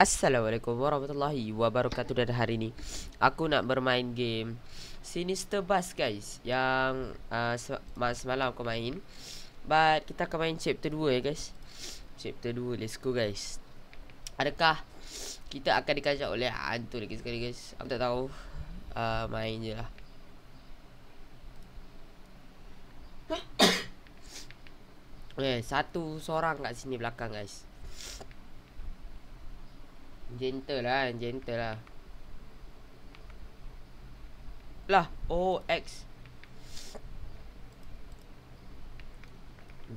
Assalamualaikum warahmatullahi wabarakatuh. Dan hari ni aku nak bermain game Sinister Bus guys. Yang semalam aku main. But kita akan main chapter 2 ya guys. Chapter 2, let's go guys. Adakah kita akan dikajak oleh hantu lagi sekali guys? Aku tak tahu. Main je lah. Satu seorang kat sini belakang guys. Gentle lah, gentle lah. Lah, oh X.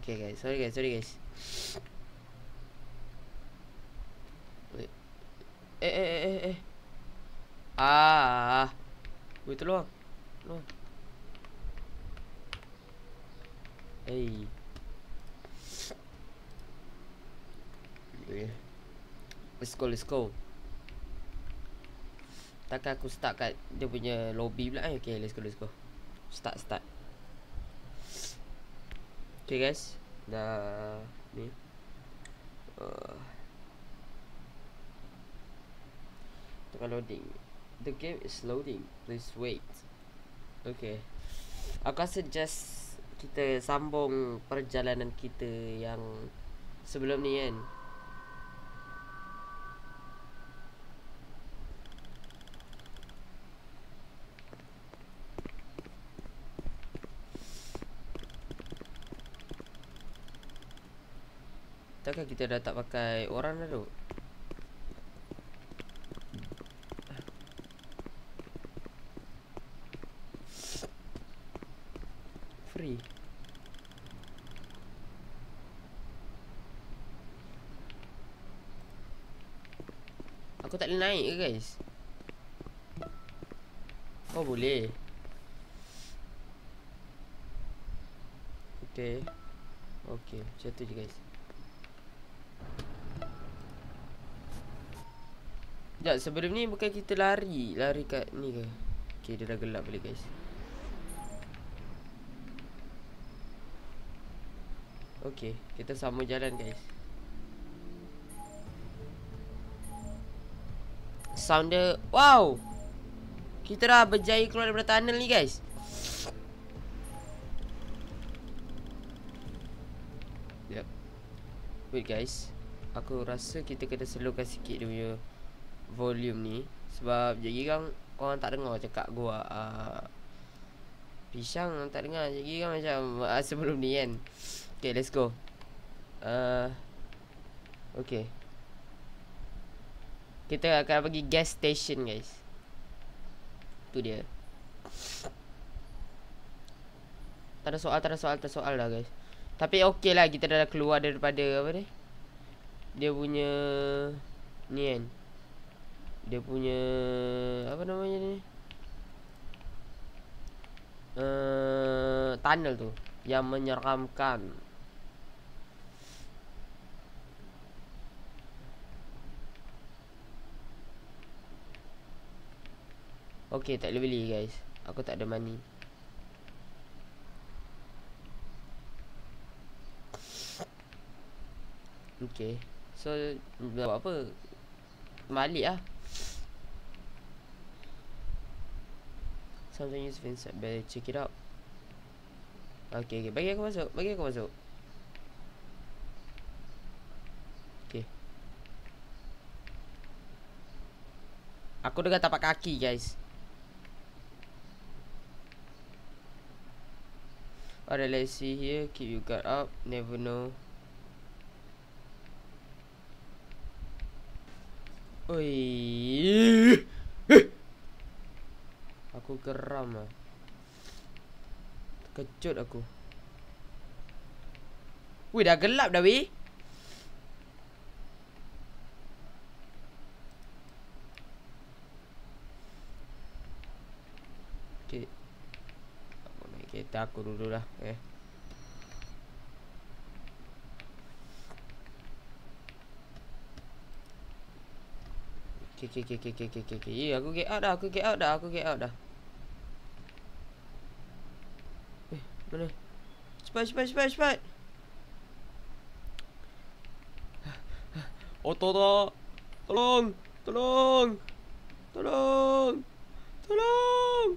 Okay guys, sorry guys. Wait. Wait, tolong. Hey. Let's go. Takkan aku start kat dia punya lobby pula. Okay, let's go. Start. Okay guys. Dah ni. Tengah loading. The game is loading. Please wait. Okay. Aku rasa just kita sambung perjalanan kita yang sebelum ni kan. Takkan kita dah tak pakai orang dah tu. Free. Aku tak boleh naik ke guys? Oh boleh. Okay, macam tu je guys. Sekejap, sebelum ni bukan kita lari kat ni ke? Okay, dia dah gelap balik guys. Okay, kita sama jalan guys. Sound dia, wow. Kita dah berjaya keluar daripada tunnel ni guys. Yep. Wait guys, aku rasa kita kena slowkan sikit dia punya volume ni. Sebab jadi kan korang tak dengar cakap gua Pisang tak dengar. Jadi kan macam sebelum ni kan. Okay, let's go. Okay, kita akan pergi gas station guys. Tu dia. Tak ada soal dah guys. Tapi okey lah, kita dah keluar daripada apa ni, dia punya ni kan. Dia punya apa namanya ni, tunnel tu yang menyeramkan. Okay, tak boleh beli guys. Aku tak ada money. Okay, so buat apa? Balik lah. Something is inside, better check it out. Okay, bagi aku masuk. Okay, aku dengar tapak kaki guys. Alright, let's see here. Keep your guard up, never know. Oi. Aku geram lah. Terkejut aku. Wih, dah gelap dah weh. Okay, aku naik kereta aku dulu lah. Okay. Aku get out dah. Mana? Cepat. Auto dah. Tolong. Tolong. Tolong. Tolong.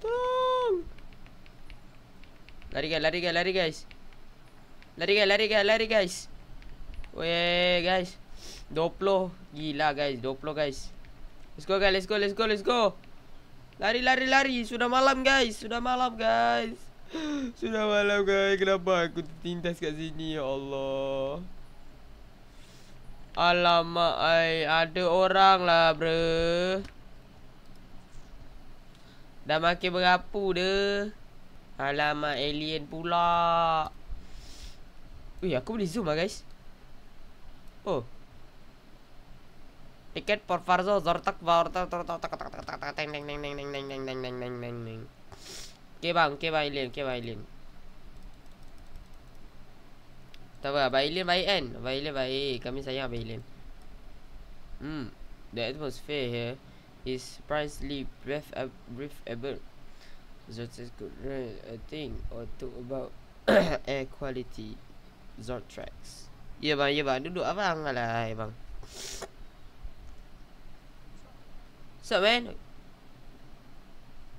Tolong. Lari guys, lari guys, lari guys. Lari guys, lari guys, lari guys. Weh guys. 20. Gila guys, 20 guys. Let's go guys, let's go, let's go, let's go. Lari, lari, lari. Sudah malam guys, sudah malam guys. Sudah malam guys. Kenapa aku tertindas kat sini, ya Allah. Alamak, ada orang lah bro. Dah makin berapu dah. Alamak, alien pula. Wih, aku boleh zoom lah guys. Oh. Tiket por Farzo Zortak Vortak. Okay bang, okay bang alien, okay bang alien. Tak apa, Abang Alien baik kan? Abang Alien baik, kami sayang Abang Alien. The atmosphere here is surprisingly breathable. Zortrax could run a thing or two about air quality. Zortrax. Ya bang, duduk abang lah bang. What's up man?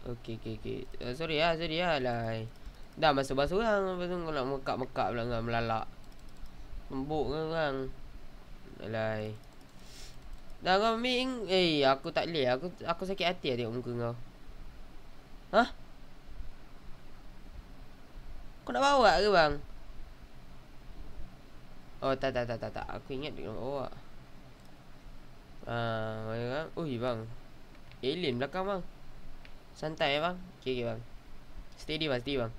Okay. Sorry lah. Dah masuk-masuk orang. Lepas tu kau nak mekak-mekak pula dengan melalak. Tembuk ke orang. Alai. Dah kau Ming. Aku tak boleh. Aku sakit hati lah tengok muka kau. Hah? Kau nak bawa ke bang? Oh tak. Aku ingat dia nak bawa. Bang. Ui bang. Alien belakang bang. Santai bang. Okay bang. Steady bang.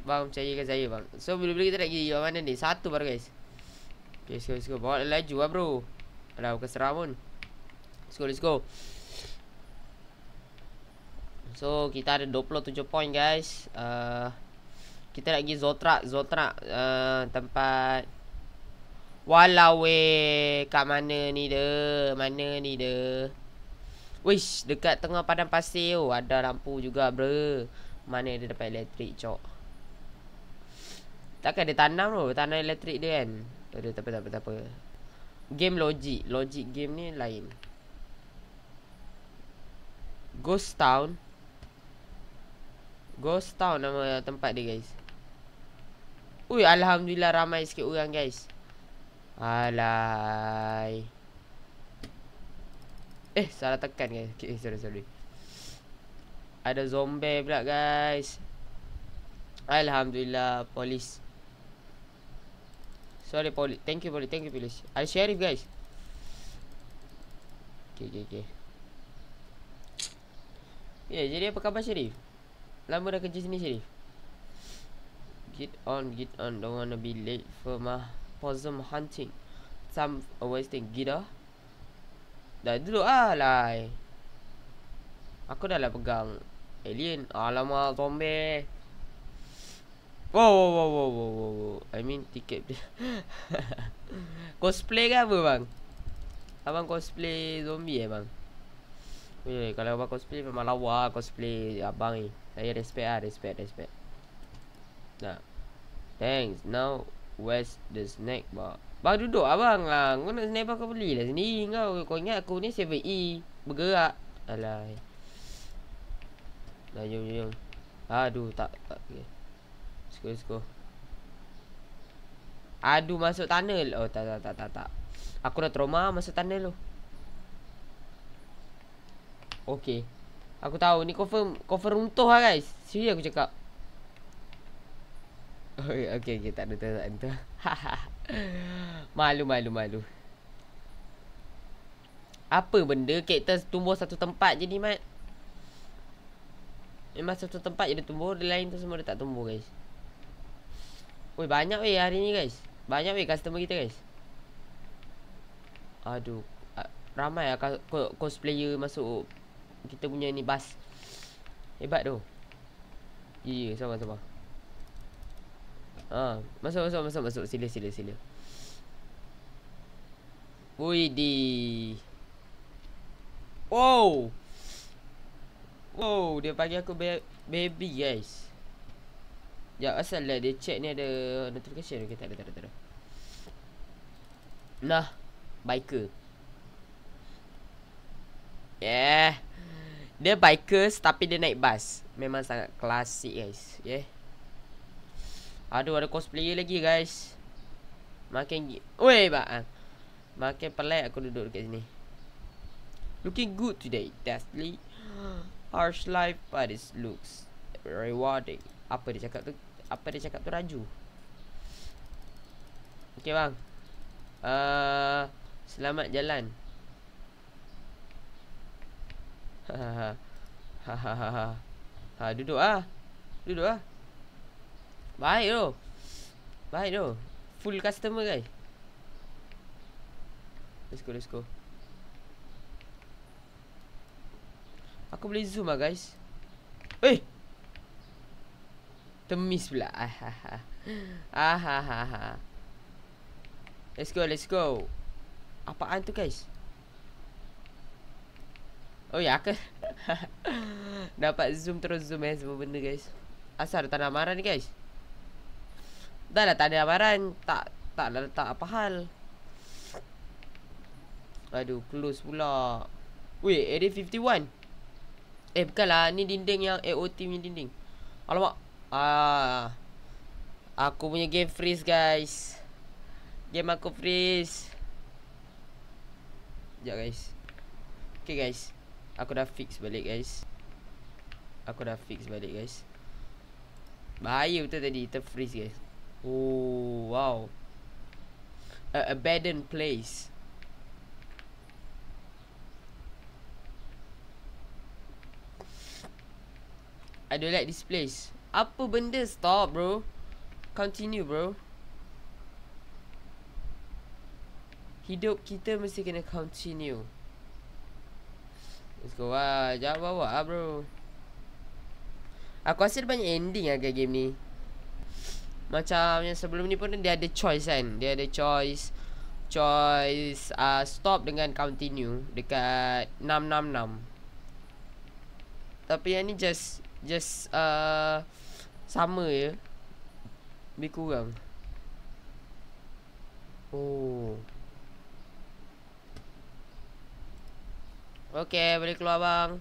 Bang percayakan saya bang. So bila-bila kita nak pergi mana ni? Satu baru guys. Okay let's go. Bawa laju lah bro. Alah bukan seram pun. Let's go. So kita ada 27 point guys. Kita nak pergi Zortrax tempat. Walau weh. Kat mana ni dah? Wish, dekat tengah padang pasir tu ada lampu juga bro. Mana dia dapat elektrik cok. Takkan dia tanam tu, tanam elektrik dia kan. Tak apa. Game logik game ni lain. Ghost Town nama tempat dia guys. Ui, alhamdulillah ramai sikit orang guys. Alai. Salah tekan guys. Okay, sorry. Ada zombie pula guys. Alhamdulillah polis. Sorry polis. Thank you polis. Ada sheriff guys. Okay. Jadi apa khabar sheriff? Lama dah kerja sini sheriff. Get on. Don't wanna be late for my possum hunting. Some wasting gida. Dah duduk lah. Aku dah lah pegang alien. Alamak zombie. Wow. I mean tiket dia. Cosplay ke apa bang? Abang cosplay zombie bang? Kalau abang cosplay memang lawa cosplay abang ni. Saya respect. Nah. Thanks. Now where's the snack bar? Bang duduk abang lah. Kau nak snack bar kau belilah sini. Kau ingat aku ni 7E bergerak. Alai. Dah jom. Aduh tak. Okay. Let's go. Aduh masuk tunnel. Oh tak. Aku dah trauma masuk tunnel tu. Okay. Aku tahu ni confirm runtuh lah guys. Serius aku cakap. Okay tak ada. Malu. Apa benda kaktus tumbuh satu tempat je ni mat. Memang satu tempat je dia tumbuh. Dia lain tu semua dia tak tumbuh guys. Oi banyak weh hari ni guys. Banyak weh customer kita guys. Aduh. Ramai lah cosplayer masuk kita punya ni bas. Hebat tu. Ya sabar. Masuk. Sila. Ui di. Wow, dia bagi aku baby guys. Ya asal lah dia check ni ada notification. Okay, tak ada. Nah, biker. Yeah. Dia bikers tapi dia naik bus. Memang sangat klasik guys. Yeah. Aduh, ada cosplayer lagi guys. Weh bang. Makin pelik aku duduk dekat sini. Looking good today, Deathly. Harsh life, but it looks rewarding. Apa dia cakap tu? Apa dia cakap tu Raju? Okay bang. Selamat jalan. Duduk ah. Duduk ah. Baik tu. Baik tu. Full customer guys. Let's go. Aku boleh zoom lah guys. Temis pula. Let's go. Apaan tu guys? Oh ya, aku dapat zoom terus zoom semua benda guys. Asal ada tanda amaran ni guys. Dah lah tanda amaran. Tak lah letak apa hal. Aduh, close pula. Weh, area 51. Bukan lah, ni dinding yang AOT punya dinding. Alamak. Aku punya game freeze guys. Game aku freeze. Sekejap guys. Okay guys, aku dah fix balik guys. Bahaya betul tadi, terfreeze guys. Oh wow. A abandoned place. I don't like this place. Apa benda? Stop bro. Continue bro. Hidup kita mesti kena continue. Let's go lah. Jangan bawa lah bro. Aku rasa ada banyak ending lah game ni. Macam yang sebelum ni pun dia ada choice kan. Dia ada choice stop dengan continue dekat 666. Tapi yang ni just sama je. Lebih kurang. Oh. Okay, boleh keluar bang.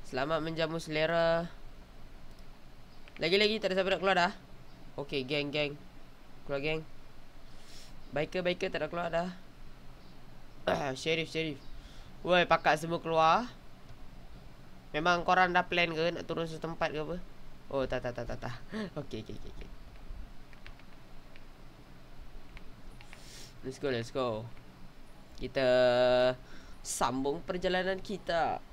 Selamat menjamu selera. Lagi-lagi tak ada siapa nak keluar dah. Okay, geng. Keluar geng. Biker tak nak keluar dah. Sheriff. Woi, pakak semua keluar. Memang korang dah plan ke nak turun setempat ke apa? Oh, tak. Okay. Let's go. Kita sambung perjalanan kita.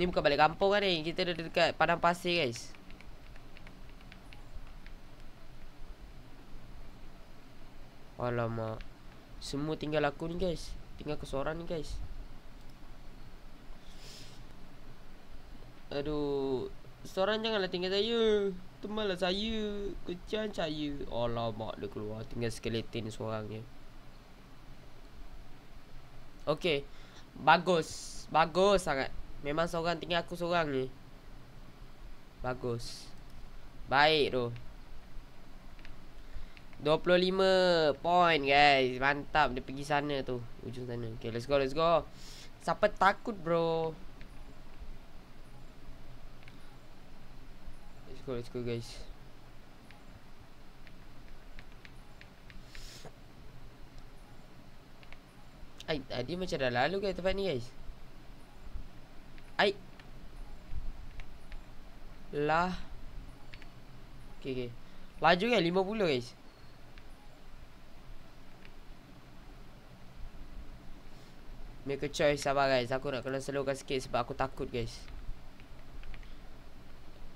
Ni bukan balik kampung kan ni. Kita dah dekat padang pasir guys. Alamak. Semua tinggal aku ni guys. Tinggal aku seorang ni guys. Aduh. Seorang janganlah tinggal saya. Temanlah saya. Kecian saya. Alamak, dia keluar. Tinggal skeleton seorang je. Okay. Bagus sangat. Memang seorang tinggal aku seorang ni. Bagus. Baik tu. 25 point guys. Mantap. Dia pergi sana tu. Ujung sana. Okay, let's go. Siapa takut bro? Let's go guys. Tadi macam dah lalu guys tempat ni guys. Lah. Okay. Laju kan 50 guys. Make a choice, sabar guys. Aku nak kena slowkan sikit sebab aku takut guys.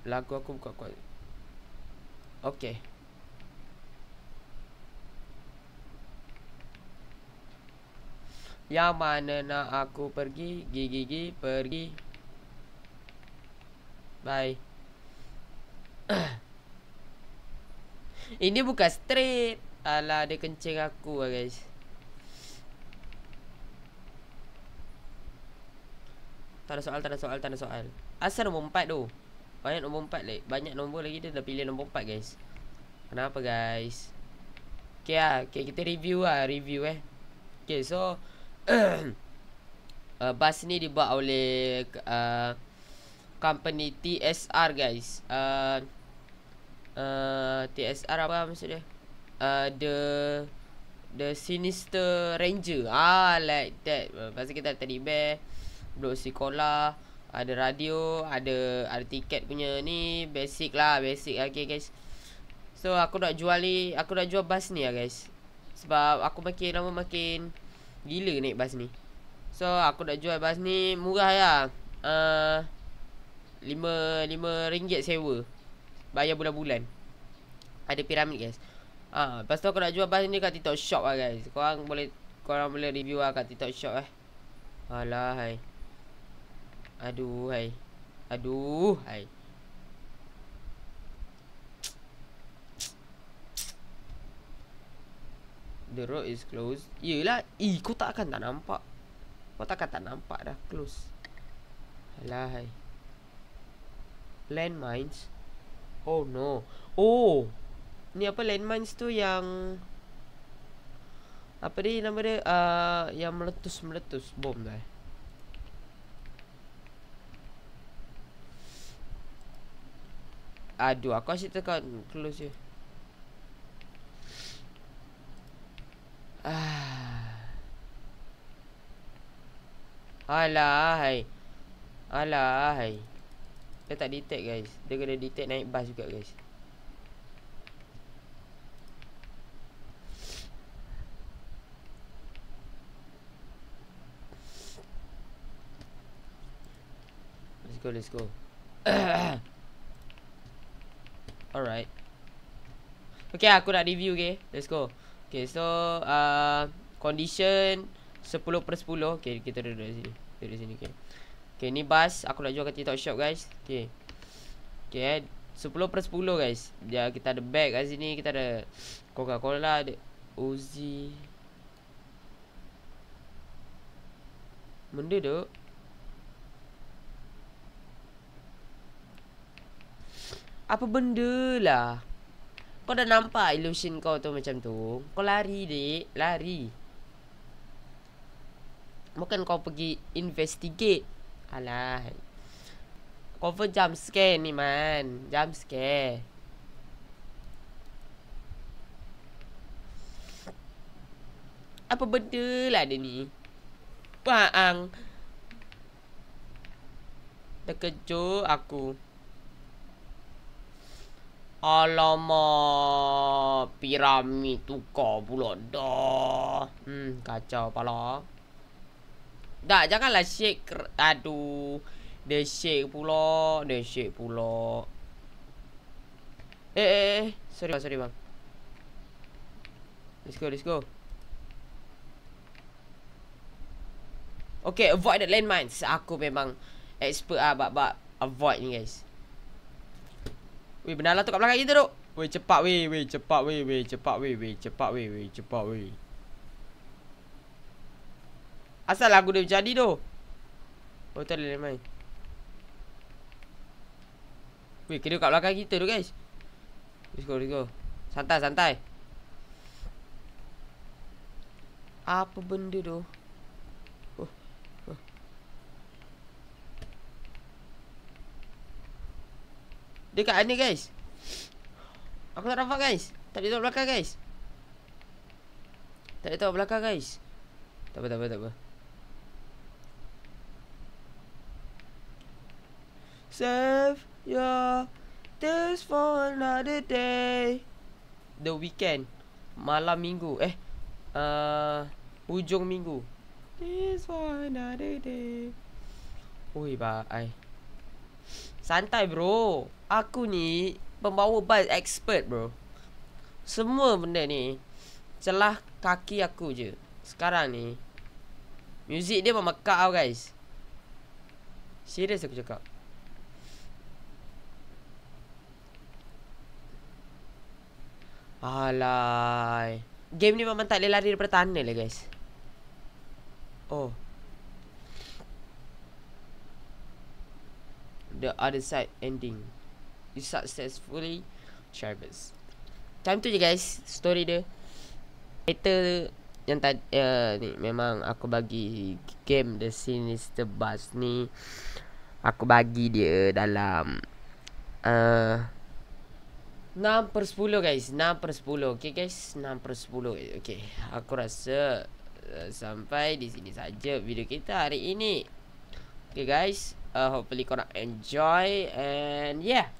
Lagu aku buka kuat. Okay. Yang mana nak aku pergi? Gigi pergi. Bye. Ini bukan straight. Alah, dia kencing aku lah guys. Tak ada soal. Asal nombor 4 tu? Banyak nombor 4 lagi. Banyak nombor lagi dia dah pilih nombor 4 guys. Kenapa guys? Okay lah. Okay, kita review lah. Okay, so Bas ni dibuat oleh company TSR guys. TSR apa maksud dia? The Sinister Ranger. Like that. Pasal kita ada teddy bear, duduk sekolah, ada radio, ada tiket punya ni. Basic lah. Okay guys. So aku nak jual ni. Aku nak jual bas ni lah guys. Sebab aku makin lama makin gila naik bas ni. So aku nak jual bas ni. Murah lah. RM5 sewa. Bayar bulan-bulan. Ada piramid guys. Lepas tu aku nak jual bas ni kat TikTok Shop lah guys. Korang boleh review lah kat TikTok Shop eh. Alah hai. Aduh hai. The road is closed. Yelah. Kau takkan tak nampak. Dah close. Alah hai. Landmines. Oh no. Oh, ni apa landmines tu yang apa dia nama dia? Yang meletus bom tu Aduh, aku asyik tekan close je. Alah hai. Dia tak detect guys. Dia kena detect naik bas juga guys. Let's go. Alright. Okay, aku nak review okay. Let's go. Okay, so condition 10/10. Okay, kita duduk sini. Okay. Okay, ni bas aku nak jual kat TikTok Shop guys. Okay. 10/10 guys. Kita ada bag kat sini. Kita ada Coca-Cola, ada Uzi. Benda tu. Apa benda lah. Kau dah nampak illusion kau tu macam tu. Kau lari dek. Lari. Bukan kau pergi investigate. Alah. Cover jump scare ni man. Jump scare. Apa benda lah dia ni. Baang. Terkejut aku. Alamak. Piramid tukar pula dah. Kacau pala. Tak, janganlah shake. Aduh. Dia shake pula. Sorry bang. Let's go. Okay, avoid the landmines. Aku memang expert lah bab avoid ni guys. Weh, benar lah tu kat belakang kita tu. Weh, cepat weh. Asal lagu dia jadi tu. Oh, tu ada landmine. Weh, kena kat belakang kita tu guys. Let's go. Santai. Apa benda tu? Dia kat mana guys? Aku tak nampak guys. Tak ada tengok belakang guys. Tak apa. Save your tears for another day. The weekend. Malam minggu. Hujung minggu. This for another day. Ui bye. Santai bro. Aku ni pembawa bas expert bro. Semua benda ni celah kaki aku je. Sekarang ni muzik dia memekak tau guys. Serius aku cakap. Alay. Game ni memang tak boleh lari daripada tunnel lah guys. Oh. The other side ending. You successfully traverse. Time tu je guys story dia. Later yang tadi ni memang aku bagi game The Sinister Bus ni, aku bagi dia dalam 6/10 guys. 6/10. Okay guys, 6/10. Okay, aku rasa sampai di sini saja video kita hari ini. Okay guys, hopefully korang enjoy. And yeah,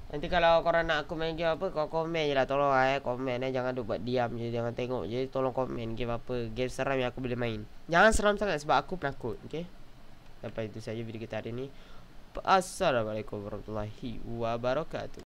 nanti kalau korang nak aku main game apa, kau komen je lah. Tolong komen jangan duk buat diam je, jangan tengok je. Tolong komen game apa, game seram yang aku boleh main. Jangan seram sangat sebab aku penakut. Okay, sampai itu saja video kita hari ini. Assalamualaikum warahmatullahi wabarakatuh.